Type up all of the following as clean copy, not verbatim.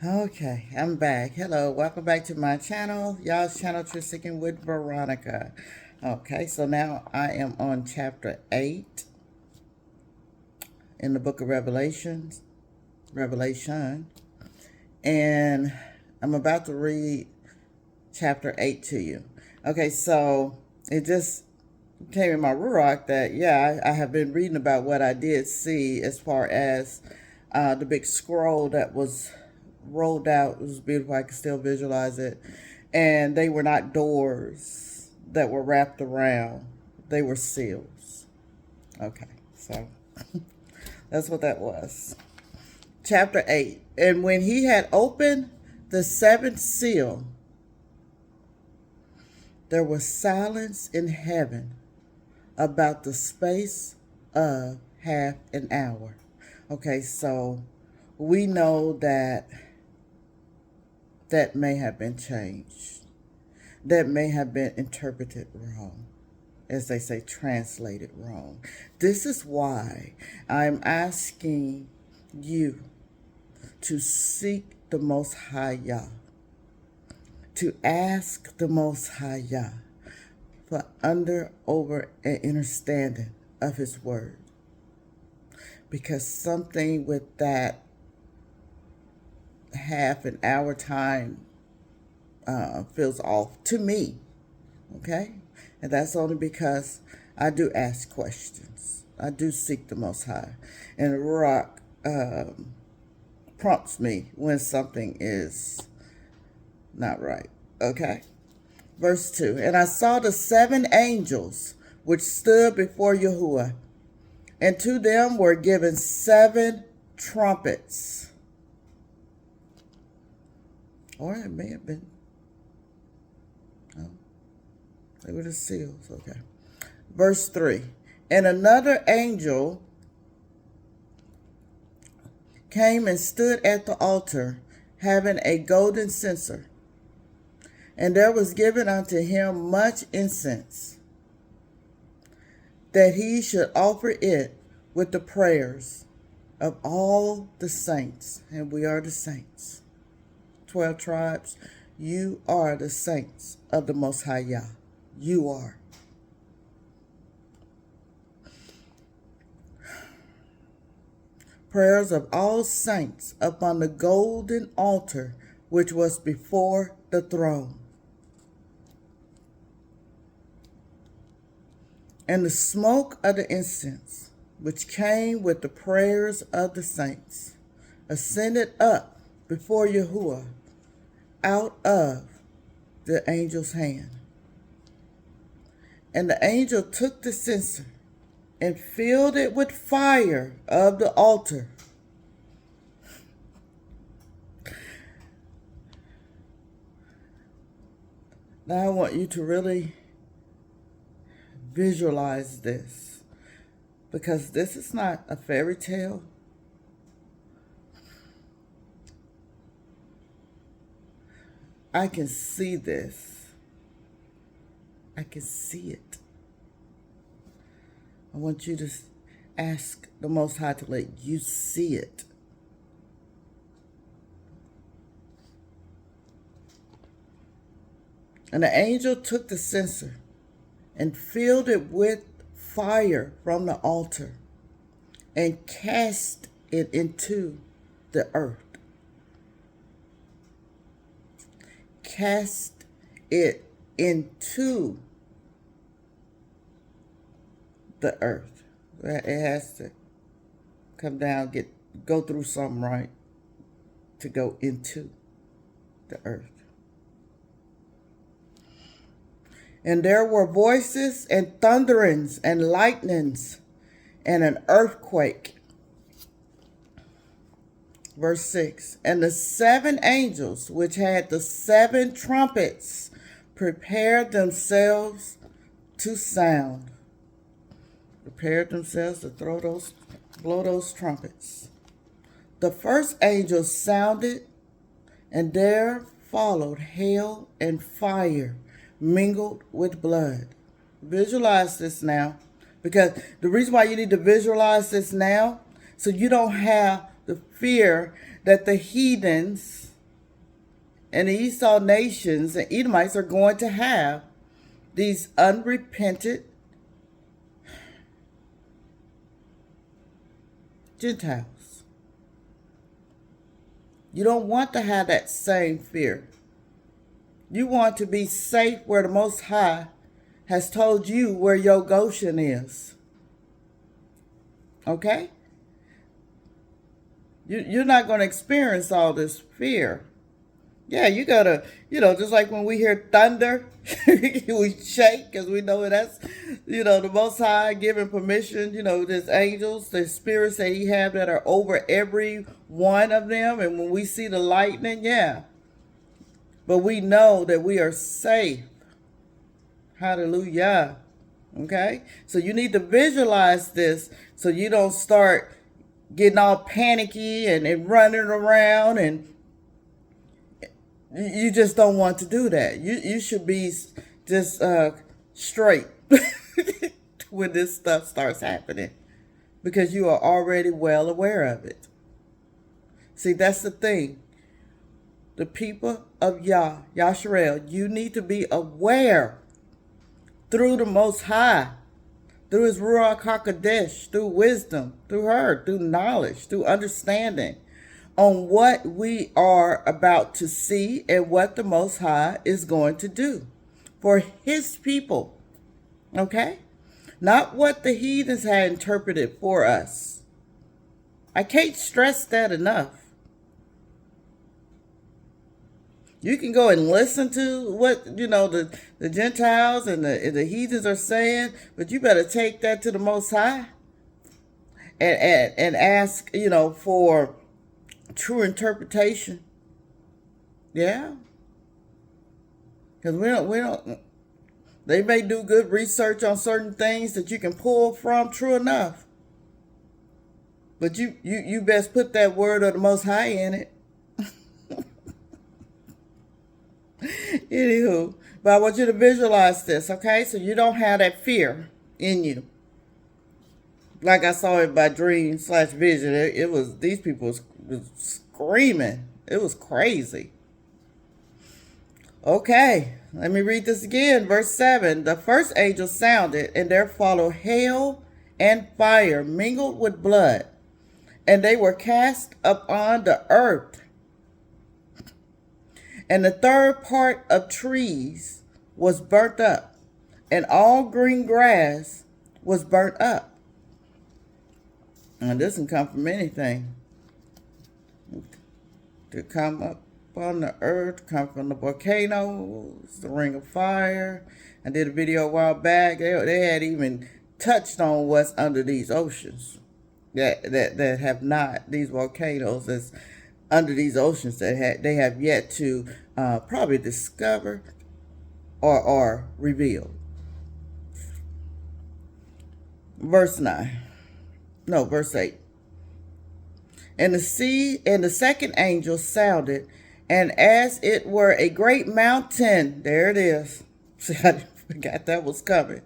Okay, I'm back. Hello, welcome back to my channel. Y'all's channel, Trisican with Veronica. Okay, so now I am on chapter 8 in the book of Revelation. And I'm about to read chapter 8 to you. Okay, so it just came in my ruach that, yeah, I have been reading about what I did see as far as the big scroll that was rolled out. It was beautiful. I could still visualize it. And they were not doors that were wrapped around. They were seals. Okay, so that's what that was. Chapter 8. And when he had opened the seventh seal, there was silence in heaven about the space of half an hour. Okay, so we know that may have been changed. That may have been interpreted wrong. As they say, translated wrong. This is why I'm asking you to seek the Most High Yah, to ask the Most High Yah for over, and understanding of His Word. Because something with that half an hour time feels off to me, okay? And that's only because I do ask questions. I do seek the Most High. And the Ruach prompts me when something is not right, okay? Verse 2, and I saw the 7 angels which stood before Yahuwah, and to them were given 7 trumpets. Or it may have been, they were the seals, okay. Verse 3, and another angel came and stood at the altar, having a golden censer. And there was given unto him much incense, that he should offer it with the prayers of all the saints. And we are the saints. 12 tribes, you are the saints of the Most High Yah. You are. Prayers of all saints upon the golden altar which was before the throne. And the smoke of the incense, which came with the prayers of the saints, ascended up before Yahuwah out of the angel's hand. And the angel took the censer and filled it with fire of the altar. Now I want you to really visualize this, because this is not a fairy tale. I can see this. I can see it. I want you to ask the Most High to let you see it. And the angel took the censer and filled it with fire from the altar and cast it into the earth. Cast it into the earth. It has to come down, go through something, right, to go into the earth. And there were voices and thunderings and lightnings and an earthquake. Verse 6, and the 7 angels which had the 7 trumpets prepared themselves to sound. Prepared themselves to blow those trumpets. The first angel sounded, and there followed hail and fire mingled with blood. Visualize this now, because the reason why you need to visualize this now, so you don't have the fear that the heathens and the Esau nations and Edomites are going to have these unrepentant Gentiles. You don't want to have that same fear. You want to be safe where the Most High has told you where your Goshen is. Okay? You're not going to experience all this fear. Yeah, you gotta, just like when we hear thunder, we shake because we know that's, the Most High giving permission, there's angels, there's spirits that He have that are over every one of them. And when we see the lightning, yeah. But we know that we are safe. Hallelujah. Okay? So you need to visualize this so you don't start getting all panicky and running around, and you just don't want to do that. You should be just straight when this stuff starts happening, because you are already well aware of it. See, that's the thing. The people of Yasharel, you need to be aware through the Most High, through His Ruach HaKodesh, through wisdom, through her, through knowledge, through understanding on what we are about to see and what the Most High is going to do for His people. Okay? Not what the heathens had interpreted for us. I can't stress that enough. You can go and listen to what, the Gentiles and the heathens are saying, but you better take that to the Most High and ask, for true interpretation. Yeah. Because we don't, they may do good research on certain things that you can pull from, true enough. But you best put that word of the Most High in it. Anywho, but I want you to visualize this, okay? So you don't have that fear in you. Like I saw it by dream/vision. It was, these people was screaming. It was crazy. Okay, let me read this again. Verse 7. The first angel sounded, and there followed hail and fire mingled with blood, and they were cast upon the earth. And the third part of trees was burnt up, and all green grass was burnt up. And this can come from anything. To come up on the earth, come from the volcanoes, the ring of fire. I did a video a while back. They had even touched on what's under these oceans that have not, these volcanoes that's under these oceans that they have yet to probably discover or reveal. Verse 8. And the second angel sounded, and as it were a great mountain, there it is. See, I forgot that was coming.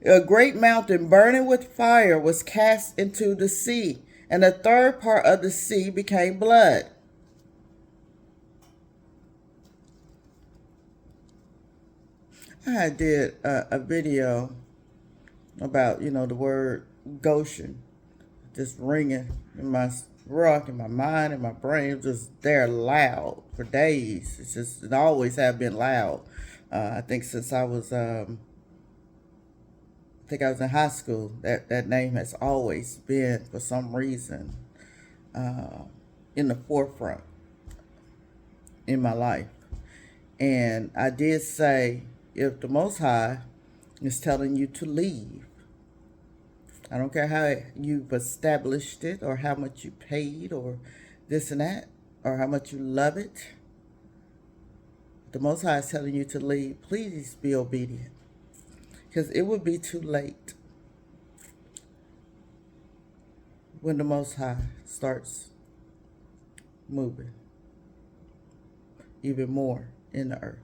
A great mountain burning with fire was cast into the sea, and the third part of the sea became blood. I did a video about, the word Goshen just ringing in my rock, in my mind, in my brain, just there loud for days. It always have been loud. I think since I was in high school, that name has always been, for some reason, in the forefront in my life. And I did say, if the Most High is telling you to leave, I don't care how you've established it or how much you paid or this and that or how much you love it, the Most High is telling you to leave, please be obedient, because it will be too late when the Most High starts moving even more in the earth.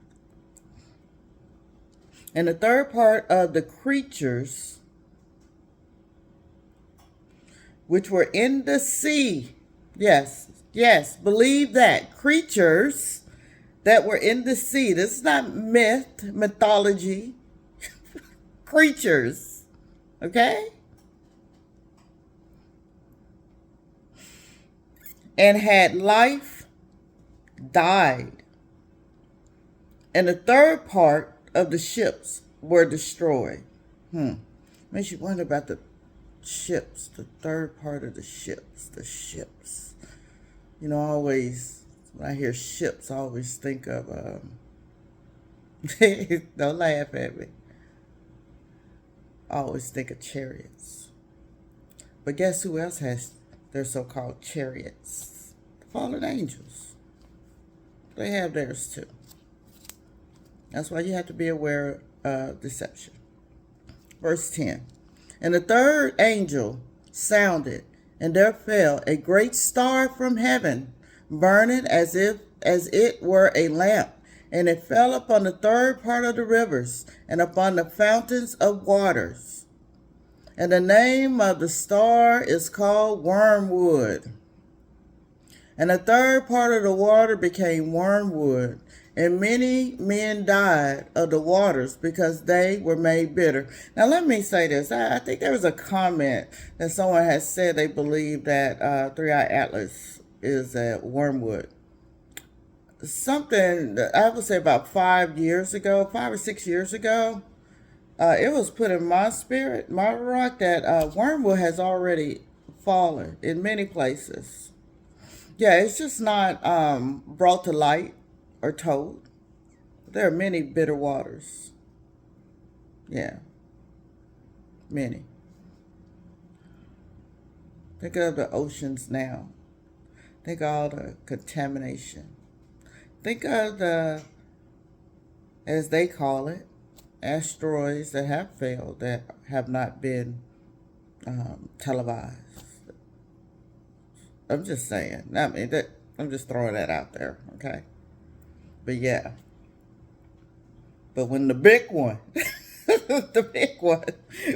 And the third part of the creatures which were in the sea, yes, believe that, creatures that were in the sea. This is not mythology. Creatures. Okay? And had life, died. And the third part of the ships were destroyed. Makes you wonder about the ships, the third part of the ships. You know, always, when I hear ships, I always think of, don't laugh at me. I always think of chariots. But guess who else has their so-called chariots? The fallen angels. They have theirs too. That's why you have to be aware of deception. Verse 10. And the third angel sounded, and there fell a great star from heaven, burning as it were a lamp, and it fell upon the third part of the rivers, and upon the fountains of waters. And the name of the star is called Wormwood. And the third part of the water became wormwood, and many men died of the waters because they were made bitter. Now, let me say this. I think there was a comment that someone has said they believe that Three-Eye Atlas is at wormwood. Something that I would say about 5 or 6 years ago, it was put in my spirit, my rock, that wormwood has already fallen in many places. Yeah, it's just not brought to light or told. There are many bitter waters. Yeah, many. Think of the oceans now. Think of all the contamination. Think of the, as they call it, asteroids that have failed, that have not been televised. I'm just saying. I mean, I'm just throwing that out there, okay? But yeah. But when the big one,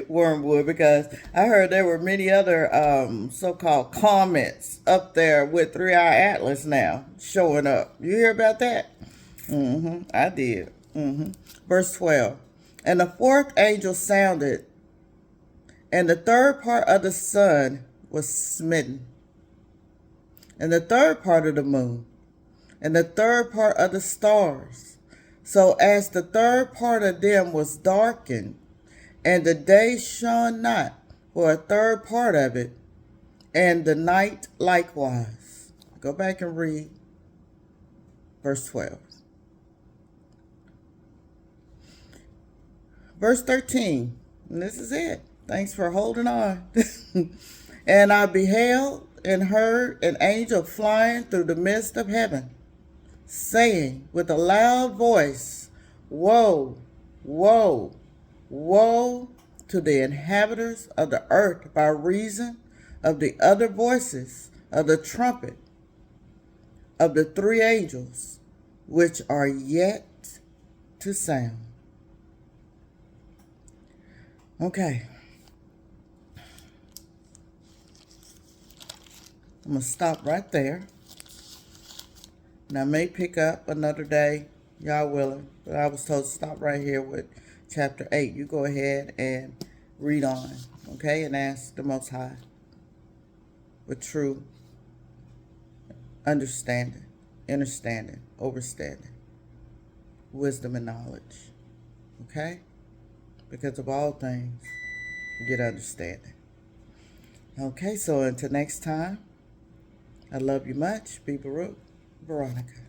wormwood, because I heard there were many other so-called comets up there with Three-Eye Atlas now showing up. You hear about that? I did. Verse 12. And the fourth angel sounded, and the third part of the sun was smitten, and the third part of the moon, and the third part of the stars, so as the third part of them was darkened, and the day shone not for a third part of it, and the night likewise. Go back and read verse 12. Verse 13, and this is it. Thanks for holding on. And I beheld and heard an angel flying through the midst of heaven, saying with a loud voice, Woe, woe, woe to the inhabitants of the earth by reason of the other voices of the trumpet of the three angels, which are yet to sound. Okay. I'm going to stop right there. And I may pick up another day, y'all willing. But I was told to stop right here with chapter 8. You go ahead and read on, okay? And ask the Most High with true understanding, overstanding, wisdom and knowledge, okay? Because of all things, get understanding. Okay, so until next time, I love you much. Be Baruch, Veronica.